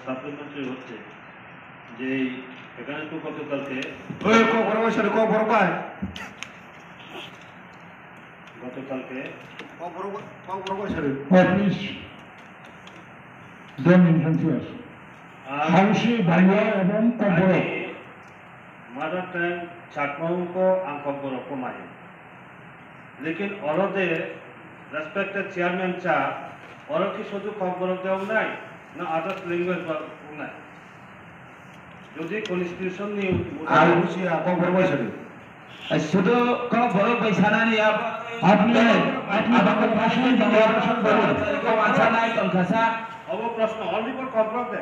Supplementary হচ্ছে যে এখানে তো গতকালকে গতকালকে मदर टंग छात्रों को kokborok को मारे लेकिन औरों दे रेस्पेक्टेड चेयरमैन चा औरों की शुद्ध kokborok देव नहीं ना अदर्स लैंग्वेज पर नहीं जो दी कॉन्स्टिट्यूशन नहीं आलू सी आपको kokborok सर शुद्ध kokborok पैसाना नहीं आपने बांग्ला भाषा को वाचा नहीं तो खासा अब प्रश्न ऑलरेडी पर kokborok दे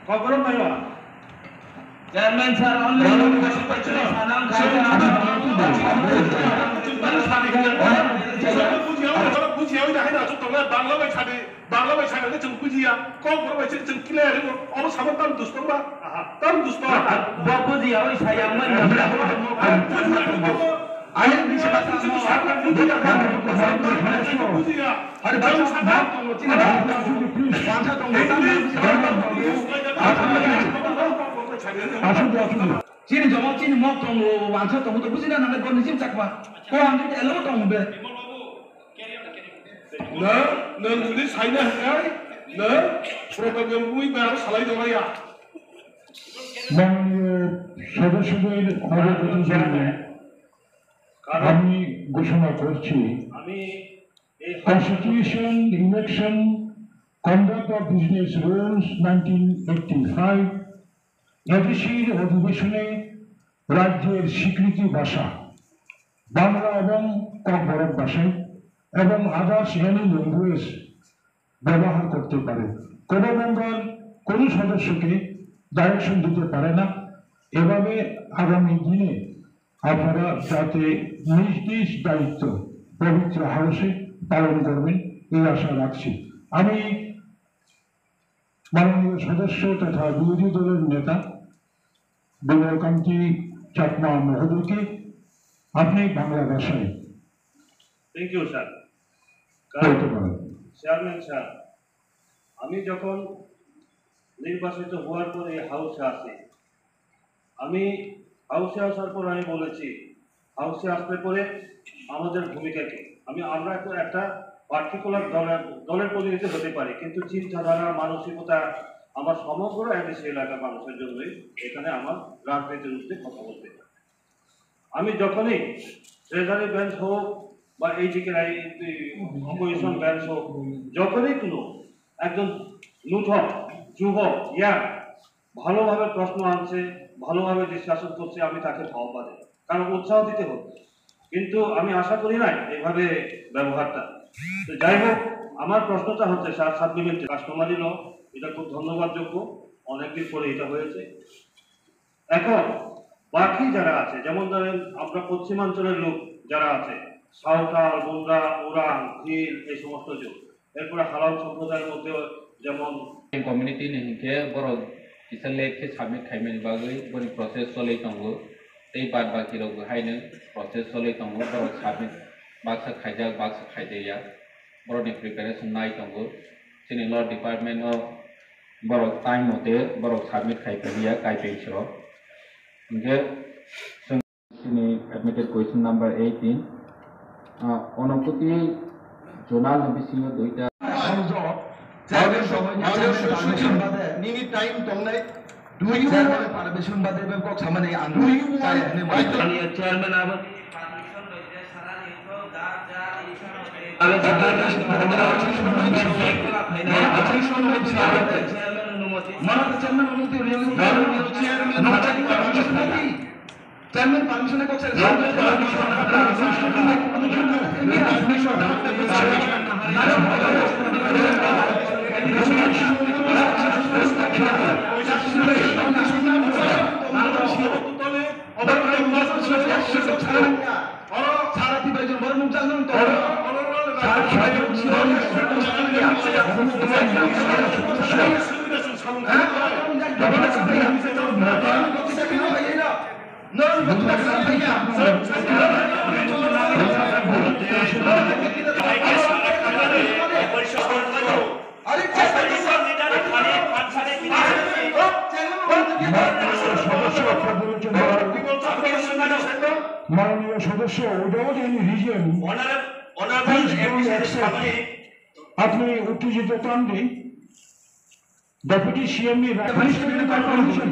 kokborok नहीं हुआ चेयरमैन सर ऑनलाइन कैसे पहुंचे सानाम खाएगा बुझिया इधर है ना जो तंगला बांग्ला में छाने जों बुझिया kokborok में जों क्लियर है वो अब सब तम दुष्टों बा तम दुष्टों वो बुझिया वही साया मन आये निशा बुझिया अरे बात Cini jomol cini mok tong lo wangsa tong tu busi na nang kon sim sakwa ko ang tu elo tong be no ni sai na hai no program bui ba salai dong ya সদস্যদের অবগত জানাই আমি ঘোষণা করছি constitution election conduct of business rules 1985 এডিসির অধিবেশনে রাজ্যের স্বীকৃতি ভাষা বাংলা এবং kokborok ভাষায় এবং আদার্স এনি ল্যাঙ্গুয়েজ ব্যবহার করতে পারে। কোনো মেম্বার কোনো সদস্যকে ডাইরেকশন দিতে পারে না। এভাবে আগামী দিনে আপনারা যাতে নিজ নিজ দায়িত্ব পবিত্র হাউসে পালন করবেন এই আশা রাখছি। আমি মাননীয় সদস্য তথা বিরোধী দলের নেতা বিনয়কান্তি চাকমা মহোদয়কে আপনি বাংলা ভাষায় থ্যাংক ইউ স্যার বলতে পারেন। চেয়ারম্যান স্যার আমি যখন নির্বাচিত হওয়ার পরে হাউসে আসি আমি হাউসে আসার পর আমি বলেছি হাউসে আসলে পরে আমাদের ভূমিকা কি আমরা একটা পার্টিকুলার দলের প্রতিনিধি হতে পারি কিন্তু চিন্তাধারা মানসিকতা আমার সমগ্র এডিসি এলাকার মানুষের জন্যই এখানে আমার রাজনীতির উদ্যোগে কথা বলতে আমি যখনই ট্রেজারি বেঞ্চ হোক বা এই দিকে অপোজিশন বেঞ্চ হোক যখনই কোনো একজন নূতন যুবক ভালোভাবে প্রশ্ন আনছে ভালোভাবে ডিসকাশন করছে আমি তাকে ভাব পাই কারণ উৎসাহ দিতে হবে কিন্তু আমি আশা করি না এইভাবে ব্যবহারটা তো যাই হোক আমার প্রশ্নটা হচ্ছে স্যার সাপ্লিমেন্টারি কাস্টমারি ল এটা খুব ধন্যবাদযোগ্য অনেকদিন পরে এটা হয়েছে এখন বাকি যারা আছে যেমন ধরেন আমরা পশ্চিমাঞ্চলের লোক যারা আছে সাঁওতাল মুন্ডা ওরাং ভিল এই সমস্ত লোক এরপরে হালাল সম্প্রদায়ের মধ্যে যেমন কমিউনিটি নিহিকে বড় কিসলে কে সাবমিট খাইমেন বাগৈ বনি প্রসেস চলাই দंगो এই বাদ বাকি রগ হাইনো প্রসেস চলাই दंगो বড় সাবমিট বাক্সা খাইজাক বাক্সা খাইদেয়া বড় প্রিপারেশন নাই दंगो सिनी लॉ डिपार्टमेंट of बड़ो टाइम मते बड़ो सबमिट खाइपेलिया काइपेछरो इनके सिनी एडमिटेड क्वेश्चन नंबर 18 অনপতি জোনাল নবিসিও দুইটা Nimi time তংলাই do you permission বাদে বেকক সামনে আনু চেয়ারম্যান আবার পারমিশন লইতে সারা নিতো দার যা চেয়ারম্যান পারমিশনে করছে সারা দিবেন বড় মুখ জানেন তো अरे সদস্য without any reason honorable MPC আপনি উত্তেজিত পাননি ডেপুটি সিএমই পারমিশন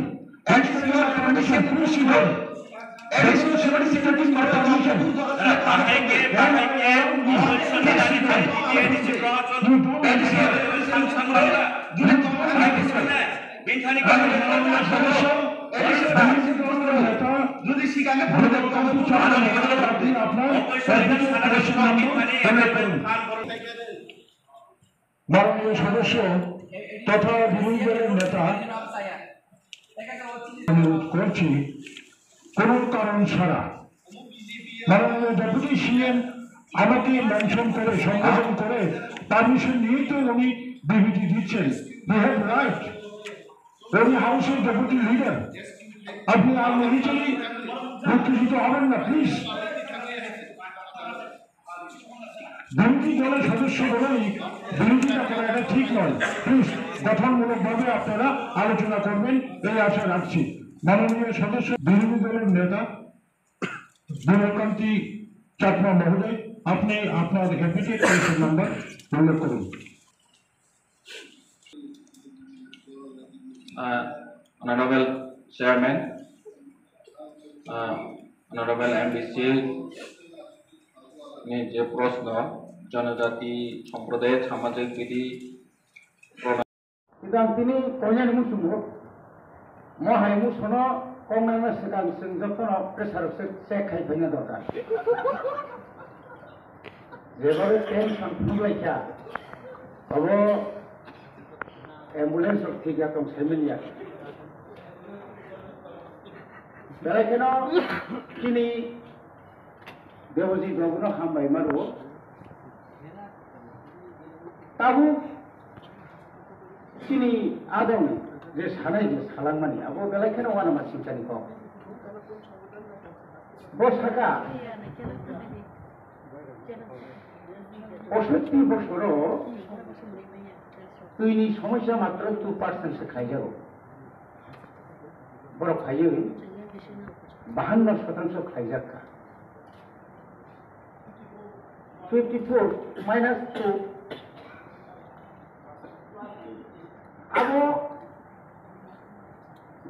যদি সেখানে মাননীয় সদস্য তথা বিরোধী দলের নেতা অনুরোধ করছি কোন কারণ ছাড়া মাননীয় ডেপুটি সিএম আমাকে মেনশন করে সম্বোধন করে পারমিশন নিয়েই তো উনি বিবৃতি দিচ্ছেন উই হ্যাভ রাইট উনি হাউসের ডেপুটি লিডার আপনি আর নিচেই উত্তেজিত হবেন না প্লিজ বিরোধী দলের সদস্য বলেই বিরোধিতা করা এটা ঠিক নয় প্লিজ গঠনমূলকভাবে আপনারা আলোচনা করবেন এই আশা রাখছি মাননীয় সদস্য বিরোধী দলের নেতা বিমলকান্তি চাকমা মহোদয় আপনি আপনার অ্যাপ্লিকেশন নাম্বার উল্লেখ করুন Honorable Chairman, Honorable MBC ने जे प्रश्न जनजाति सम्प्रदाय सामाजिक विधि सिगां तिनी कन्यानि मुसुमो महाय मुसुनो कंगनाना सिगां जों जतन प्रेसार से खाइ फैनो दरकार जेबारे टेनसन फुंलाइखा अब एम्बुलेंस थिगा दं साइमेनिया बेलायखेनो तिनी बेवजी गगनो हामबाय मारो ताबु तिनी आदं जे सानाय जे सालांमानि आबो बेलायखेनो वाना मा सिंचानि को बसाका 65 বছরও তুইনি সমস্যা মাত্র 2% সে খাইজাও বড় খাইয়ে 52% খাইজাকা 54 minus 2 abo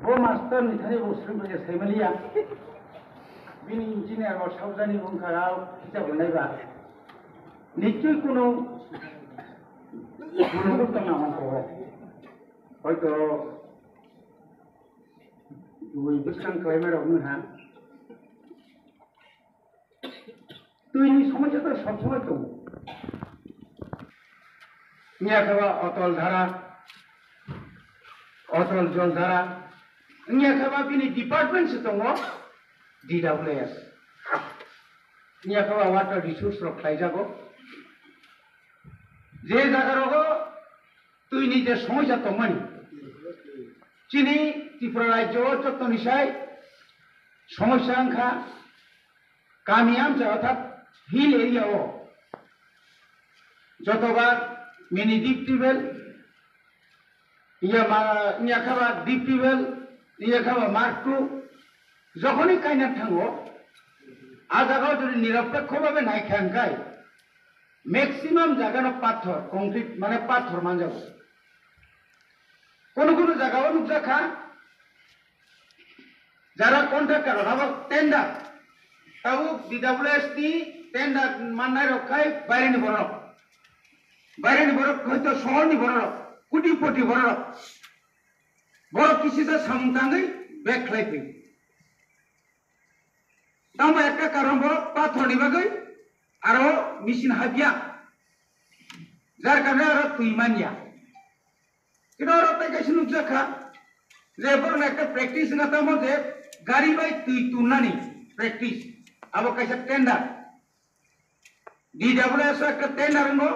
bo master ni thani bo srim bage saimaliya bini engineer bo saujani bongkara hisab naiba নিশ্চয়ই কোনো পরিবর্তন আমাকে হয়তো ওই ডিসকাউন্ট ক্লাইমেট অবনহা তুই এই সমস্যা তো সবসময় তো নিয়ে খাওয়া অতল ধারা অতল জল ধারা নিয়ে খাওয়া তিনি ডিপার্টমেন্টস দङ DWS নিয়ে খাওয়া ওয়াটার রিসোর্স রক্ষাইজাগো যে জায়গারও তুই নিজের সমস্যা তো মানি চিনি ত্রিপুরা রাজ্য যত নিশায় সমস্যা আংখা কামিয়ামছে অর্থাৎ হিল এরিয়াও যতবার মিনি ডিপ টিউবওয়েল ইয়া খাবা ডিপ টিউবওয়েল ইয়া খাবা মার্ক 2 যখনই কাইনা থাঙ্গো আ জায়গাও যদি নিরপেক্ষভাবে নাই খাঙ্কায় ম্যাক্সিমাম জায়গানো পাথর কংক্রিট মানে পাথর মানজাব কোন কোন জায়গাও নুকজাখা যারা কন্ট্রাক্টর হাবা টেন্ডার তাও DWS নি টেন্ডার মাননাই রক্ষায় বাইরেনি বড় হয়তো শহরনি বড় কোটিপতি বড় কৃষিতে সামতাঙ্গই ব্যাক খাইতে তাও একটা কারণ বড় পাথরনি বাগৈ আরো মেশিন হাবিয়া যার কারণে আরো তুই মানিয়া কিন্তু আরো তাই কাছে নুকজাখা যে বরং একটা প্র্যাকটিস না তার মধ্যে গাড়ি বাই তুই তুলনানি প্র্যাকটিস আবো কাছে টেন্ডার DWS একটা টেন্ডার নো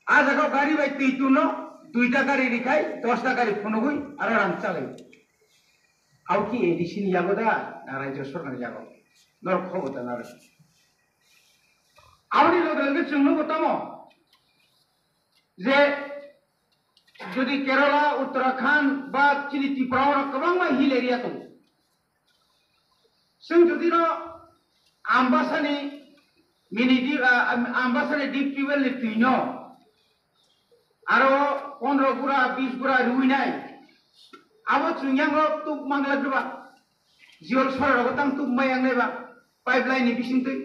আজ আগো গাড়ি বাই তুই তুনো 2টা গাড়ি রিখাই 10টা গাড়ি ফোনগুই আর আরাম চালাই আও কি এডিশন যাগোদা না রাজ্য সরকার যাগো নর খবরটা না आवड़ी लोग जोंनो बतामो जे যদি কেরালা উত্তরাখণ্ড বা চিনি ত্রিপুরা गोबां हिल एरिया दं जों जुदि ambasani mini di ambasani deep tiwel ni tuino aro 15 gura 20 gura ruinai abo chungyang ro tuk mangla duba jiol sora ro tang tuk mayang neba pipeline ni bisingtui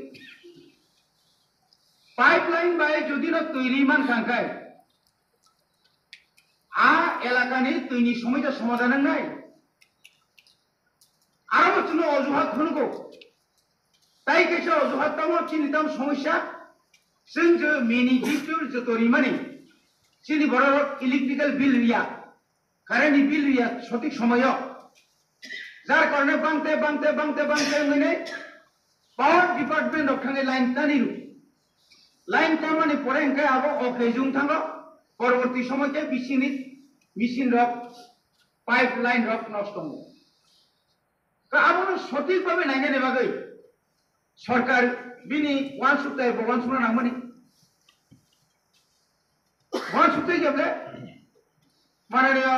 pipeline bai jodi no তৈরি মান খাঙ্কাই আ এলাকানি তৈরি সমস্যা সমাধান নাই আরো চুনো অজুহাত খুনগো তাই কেছে অজুহাত তাম চিনিতাম সমস্যা जों जो मेनी डिप्टुर जो तोरिमानी চিনি বড় ইলেকট্রিক্যাল বিল রিয়া কারেন্ট বিল রিয়া সঠিক সময় যার কারণে বাংতে বাংতে বাংতে বাংতে মানে পাওয়ার ডিপার্টমেন্ট ওখানে লাইন টানিরু লাইন টামানি পরে এনকে আবো অকেজুং থাঙ্গ পরবর্তী সময়তে machine rock pipe line rock নষ্ট হবো আবো সঠিকভাবে নাইনে নেবাগৈ সরকার বিনি ওয়ান সপ্তাহে ভগবান শুনে নামনি ওয়ান সপ্তাহে যাবলে মাননীয়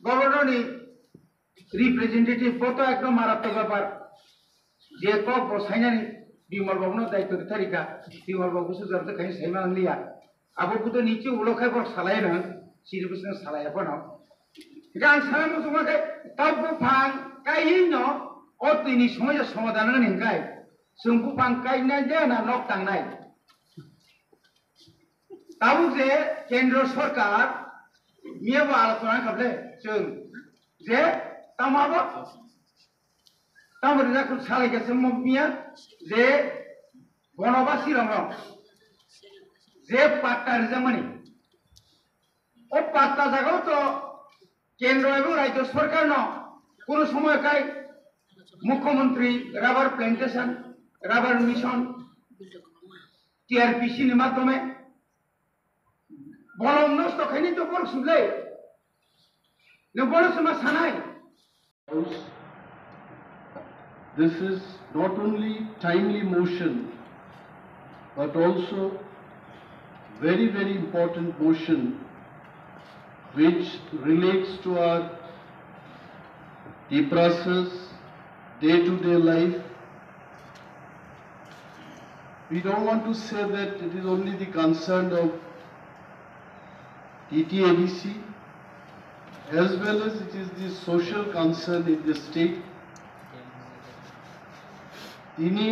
গভর্নরনি রিপ্রেজেন্টেটিভ কত একদম মারাত্মক ব্যাপার যে কক বসাইনানি বিমল বাবুর দায়িত্ব তারিখা বিমল বাবু সুজাতে খাই সাইমা আনলিয়া আবুকে তো নিচে উলোখাই বড় সালাই না সিরিবিসনে সালাই এখন এটা আন সালামো তোমাকে তাও ফাং কাইই ন ও তিনি সমস্যা সমাধান নিকাই जों बुफां गायनाय जाना नक थांनाय ताऊ जे केंद्र सरकार मियाबो आलोचना खाबले जों जे तामाबो तामरे जाखौ सालायगासिनो मिया जे बनबासि रंग जे पाट्टा रिजामानि ও পাত্তা জায়গাও তো কেন্দ্র এবং রাজ্য সরকার ন কোন সময়কাই মুখ্যমন্ত্রী rubber plantation rubber mission TRPC এর মাধ্যমে বলম নষ্ট খাইনি তো বল শুনলে নে বল সময় সানাই This is not only timely motion but also very important motion which relates to our process day-to-day life. We don't want to say that it is only the concern of TTABC as well as it is the social concern in the state. তিনি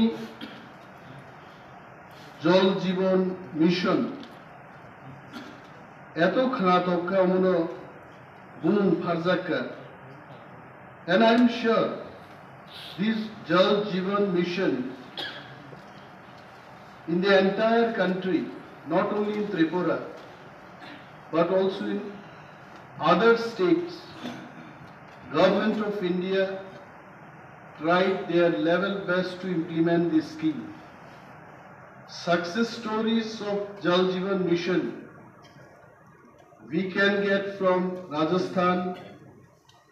জল জীবন mission এত খানাতকা মনো broom ফারজাকা and I'm sure this Jal Jeevan mission in the entire country, not only in Tripura but also in other states, Government of India tried their level best to implement this scheme. Success stories of Jal Jeevan mission we can get from Rajasthan,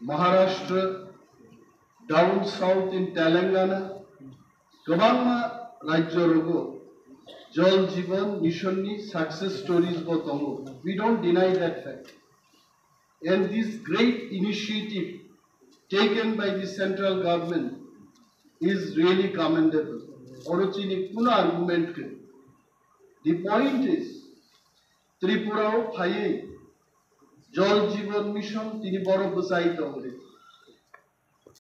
Maharashtra, down south in Telangana, Gobangma Rajyorogo, Jal Jeevan mission ni success stories go tongo. We don't deny that fact. And this great initiative taken by the central government is really commendable. Orochini kuna argument ke. The point is, Tripura o phaye Jal Jeevan mission tini boro busaito hore.